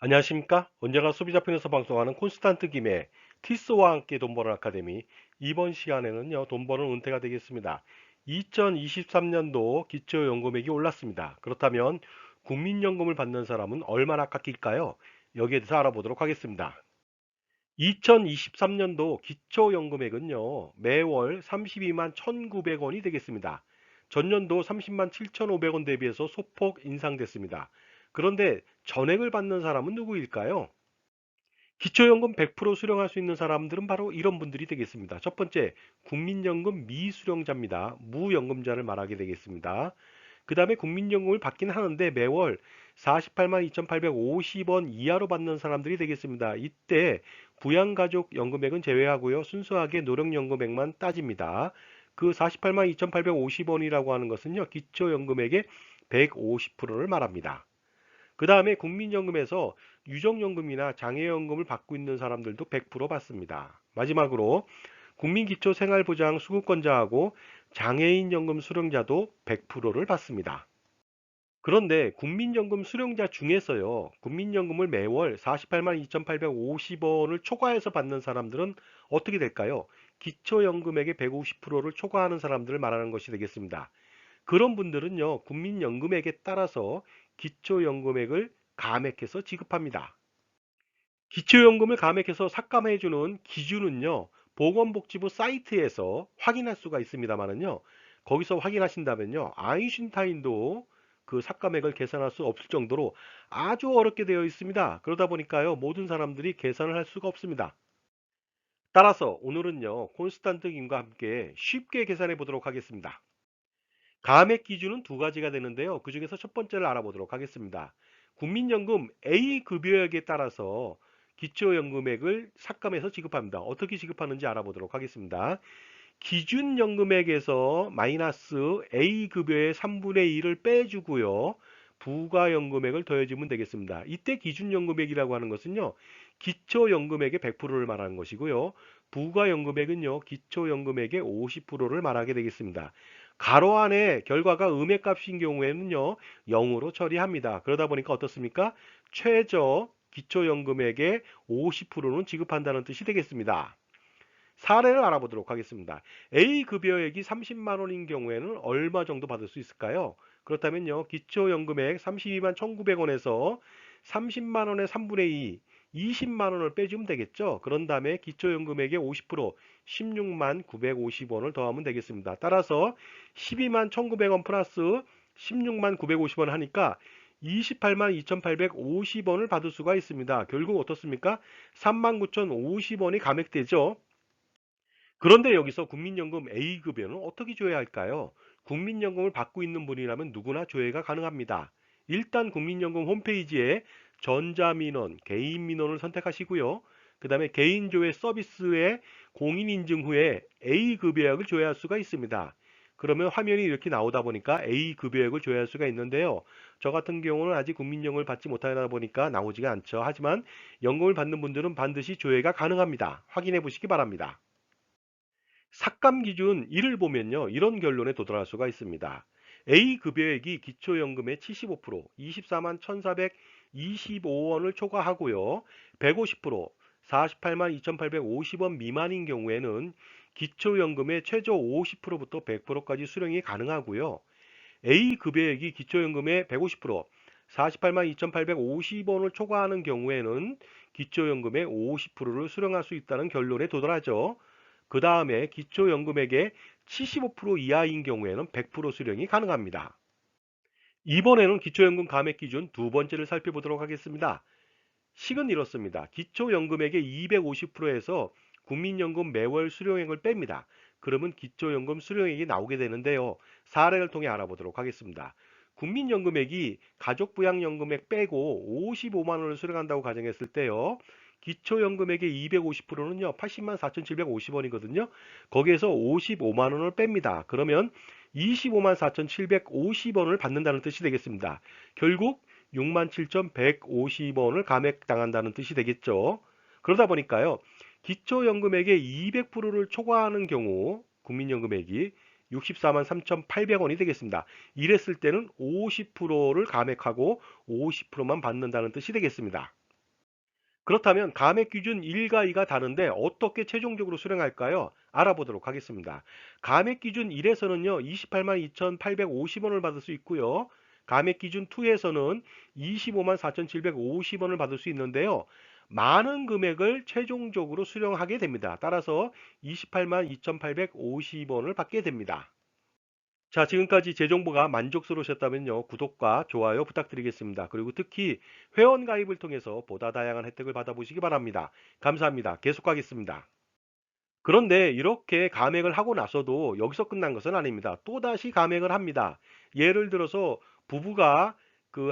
안녕하십니까? 언제나 소비자편에서 방송하는 콘스탄트 김의 티스와 함께 돈 버는 아카데미. 이번 시간에는요, 돈 버는 은퇴가 되겠습니다. 2023년도 기초연금액이 올랐습니다. 그렇다면 국민연금을 받는 사람은 얼마나 깎일까요? 여기에 대해서 알아보도록 하겠습니다. 2023년도 기초연금액은요, 매월 32만 1,900원이 되겠습니다. 전년도 30만 7,500원 대비해서 소폭 인상됐습니다. 그런데 전액을 받는 사람은 누구일까요? 기초연금 100% 수령할 수 있는 사람들은 바로 이런 분들이 되겠습니다. 첫 번째, 국민연금 미수령자입니다. 무연금자를 말하게 되겠습니다. 그 다음에 국민연금을 받긴 하는데 매월 48만 2,850원 이하로 받는 사람들이 되겠습니다. 이때 부양가족 연금액은 제외하고요. 순수하게 노령연금액만 따집니다. 그 48만 2,850원이라고 하는 것은요. 기초연금액의 150%를 말합니다. 그 다음에 국민연금에서 유족연금이나 장애연금을 받고 있는 사람들도 100% 받습니다. 마지막으로 국민기초생활보장 수급권자하고 장애인연금 수령자도 100%를 받습니다. 그런데 국민연금 수령자 중에서요, 국민연금을 매월 48만 2,850원을 초과해서 받는 사람들은 어떻게 될까요? 기초연금액의 150%를 초과하는 사람들을 말하는 것이 되겠습니다. 그런 분들은요, 국민연금액에 따라서 기초연금액을 감액해서 지급합니다. 기초연금을 감액해서 삭감해주는 기준은요, 보건복지부 사이트에서 확인할 수가 있습니다만은요, 거기서 확인하신다면요, 아인슈타인도 그 삭감액을 계산할 수 없을 정도로 아주 어렵게 되어 있습니다. 그러다 보니까요, 모든 사람들이 계산을 할 수가 없습니다. 따라서 오늘은요, 콘스탄트 김과 함께 쉽게 계산해 보도록 하겠습니다. 감액 기준은 두 가지가 되는데요. 그 중에서 첫 번째를 알아보도록 하겠습니다. 국민연금 A급여액에 따라서 기초연금액을 삭감해서 지급합니다. 어떻게 지급하는지 알아보도록 하겠습니다. 기준연금액에서 마이너스 A급여의 3분의 1을 빼주고요. 부가연금액을 더해주면 되겠습니다. 이때 기준연금액이라고 하는 것은요. 기초연금액의 100%를 말하는 것이고요. 부가연금액은요. 기초연금액의 50%를 말하게 되겠습니다. 가로 안에 결과가 음액값인 경우에는요. 0으로 처리합니다. 그러다 보니까 어떻습니까? 최저 기초연금액의 50%는 지급한다는 뜻이 되겠습니다. 사례를 알아보도록 하겠습니다. A 급여액이 30만 원인 경우에는 얼마 정도 받을 수 있을까요? 그렇다면요. 기초연금액 32만 1,900원에서 30만 원의 3분의 2, 20만 원을 빼주면 되겠죠. 그런 다음에 기초연금액의 50%, 16만 950원을 더하면 되겠습니다. 따라서 12만 1,900원 플러스 16만 950원 하니까 28만 2,850원을 받을 수가 있습니다. 결국 어떻습니까? 3만 9,050원이 감액되죠. 그런데 여기서 국민연금 A급여는 어떻게 줘야 할까요? 국민연금을 받고 있는 분이라면 누구나 조회가 가능합니다. 일단 국민연금 홈페이지에 전자민원, 개인민원을 선택하시고요. 그 다음에 개인조회 서비스에 공인인증 후에 A급여액을 조회할 수가 있습니다. 그러면 화면이 이렇게 나오다 보니까 A급여액을 조회할 수가 있는데요. 저 같은 경우는 아직 국민연금을 받지 못하다 보니까 나오지가 않죠. 하지만 연금을 받는 분들은 반드시 조회가 가능합니다. 확인해 보시기 바랍니다. 삭감 기준 1을 보면요. 이런 결론에 도달할 수가 있습니다. A 급여액이 기초연금의 75%, 24만 1,425원을 초과하고요. 150%, 48만 2,850원 미만인 경우에는 기초연금의 최저 50%부터 100%까지 수령이 가능하고요. A 급여액이 기초연금의 150%, 48만 2,850원을 초과하는 경우에는 기초연금의 50%를 수령할 수 있다는 결론에 도달하죠. 그 다음에 기초연금액의 75% 이하인 경우에는 100% 수령이 가능합니다. 이번에는 기초연금 감액 기준 두 번째를 살펴보도록 하겠습니다. 식은 이렇습니다. 기초연금액의 250%에서 국민연금 매월 수령액을 뺍니다. 그러면 기초연금 수령액이 나오게 되는데요. 사례를 통해 알아보도록 하겠습니다. 국민연금액이 가족부양연금액 빼고 55만 원을 수령한다고 가정했을 때요. 기초연금액의 250%는요. 80만 4,750원이거든요. 거기에서 55만 원을 뺍니다. 그러면 25만 4,750원을 받는다는 뜻이 되겠습니다. 결국 67,150원을 감액당한다는 뜻이 되겠죠. 그러다 보니까요. 기초연금액의 200%를 초과하는 경우 국민연금액이 64만 3,800원이 되겠습니다. 이랬을 때는 50%를 감액하고 50%만 받는다는 뜻이 되겠습니다. 그렇다면 감액 기준 1과 2가 다른데 어떻게 최종적으로 수령할까요? 알아보도록 하겠습니다. 감액 기준 1에서는요, 28만 2,850원을 받을 수 있고요. 감액 기준 2에서는 25만 4,750원을 받을 수 있는데요. 많은 금액을 최종적으로 수령하게 됩니다. 따라서 28만 2,850원을 받게 됩니다. 자, 지금까지 제 정보가 만족스러우셨다면요, 구독과 좋아요 부탁드리겠습니다. 그리고 특히 회원 가입을 통해서 보다 다양한 혜택을 받아보시기 바랍니다. 감사합니다. 계속하겠습니다. 그런데 이렇게 감액을 하고 나서도 여기서 끝난 것은 아닙니다. 또다시 감액을 합니다. 예를 들어서 부부가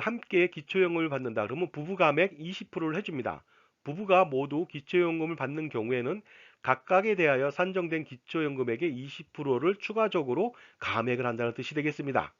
함께 기초연금을 받는다. 그러면 부부 감액 20%를 해줍니다. 부부가 모두 기초연금을 받는 경우에는 각각에 대하여 산정된 기초연금액의 20%를 추가적으로 감액을 한다는 뜻이 되겠습니다.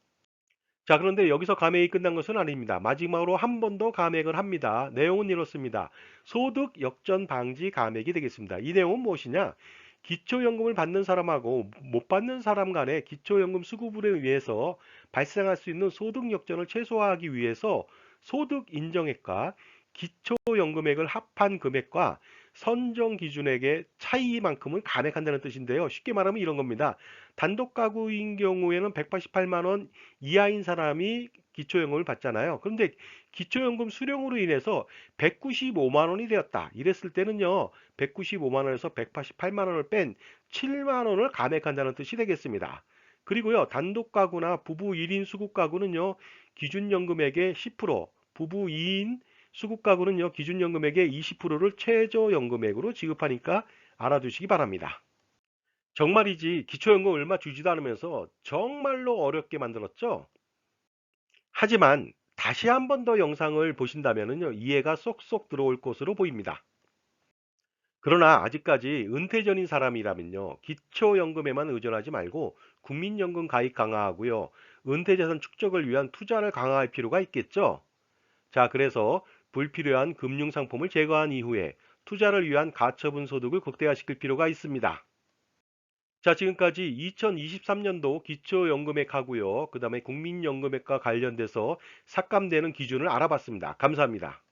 자, 그런데 여기서 감액이 끝난 것은 아닙니다. 마지막으로 한 번 더 감액을 합니다. 내용은 이렇습니다. 소득 역전 방지 감액이 되겠습니다. 이 내용은 무엇이냐? 기초연금을 받는 사람하고 못 받는 사람 간의 기초연금 수급으로 의해서 발생할 수 있는 소득 역전을 최소화하기 위해서 소득 인정액과 기초연금액을 합한 금액과 선정 기준액의 차이만큼은 감액한다는 뜻인데요. 쉽게 말하면 이런 겁니다. 단독 가구인 경우에는 188만 원 이하인 사람이 기초연금을 받잖아요. 그런데 기초연금 수령으로 인해서 195만 원이 되었다. 이랬을 때는요, 195만 원에서 188만 원을 뺀 7만 원을 감액한다는 뜻이 되겠습니다. 그리고요, 단독 가구나 부부 1인 수급 가구는요, 기준연금액의 10%, 부부 2인 수급 가구는요, 기준연금액의 20%를 최저연금액으로 지급하니까 알아두시기 바랍니다. 정말이지 기초연금 얼마 주지도 않으면서 정말로 어렵게 만들었죠? 하지만 다시 한 번 더 영상을 보신다면요, 이해가 쏙쏙 들어올 것으로 보입니다. 그러나 아직까지 은퇴 전인 사람이라면요, 기초연금에만 의존하지 말고 국민연금 가입 강화하고요, 은퇴자산 축적을 위한 투자를 강화할 필요가 있겠죠? 자, 그래서 불필요한 금융상품을 제거한 이후에 투자를 위한 가처분 소득을 극대화시킬 필요가 있습니다. 자, 지금까지 2023년도 기초연금액하고요, 그 다음에 국민연금액과 관련돼서 삭감되는 기준을 알아봤습니다. 감사합니다.